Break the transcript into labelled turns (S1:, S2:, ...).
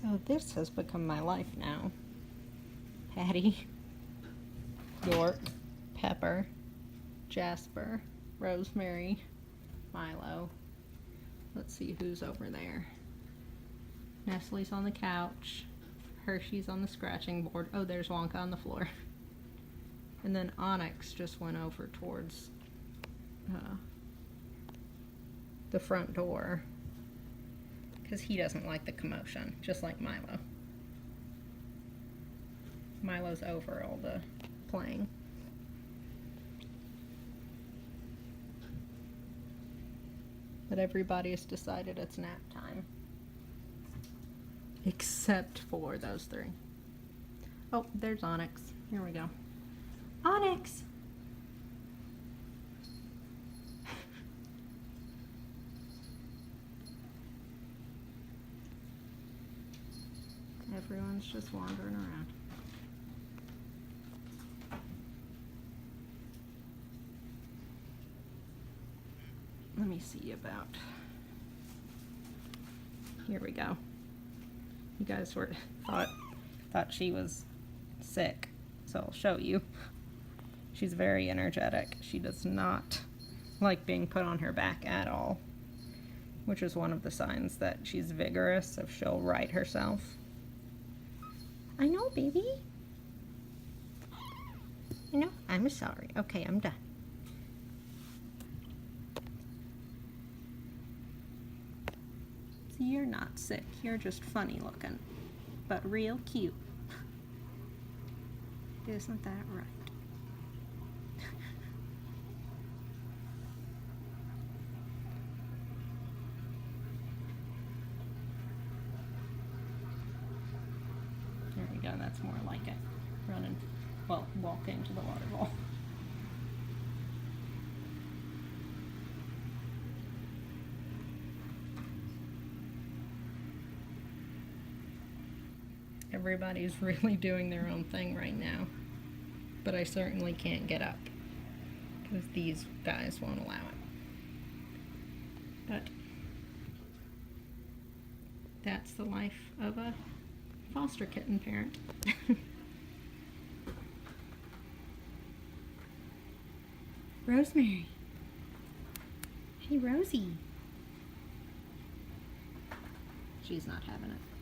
S1: So this has become my life now. Patty, York, Pepper, Jasper, Rosemary, Milo. Let's see who's over there. Nestle's on the couch. Hershey's on the scratching board. Oh, there's Wonka on the floor. And then Onyx just went over towards the front door because he doesn't like the commotion, just like Milo. Milo's over all the playing. But everybody's decided it's nap time. Except for those three. Oh, there's Onyx. Here we go. Onyx! Everyone's just wandering around. Let me see about. Here we go. You guys thought she was sick, so I'll show you. She's very energetic. She does not like being put on her back at all, which is one of the signs that she's vigorous, if she'll right herself. I know, baby. I know. I'm sorry. Okay, I'm done. See, you're not sick. You're just funny looking, but real cute. Isn't that right? There we go, that's more like it. Running, well, walk into the water bowl. Everybody's really doing their own thing right now, but I certainly can't get up because these guys won't allow it. But that's the life of a foster kitten parent. Rosemary. Hey, Rosie. She's not having it.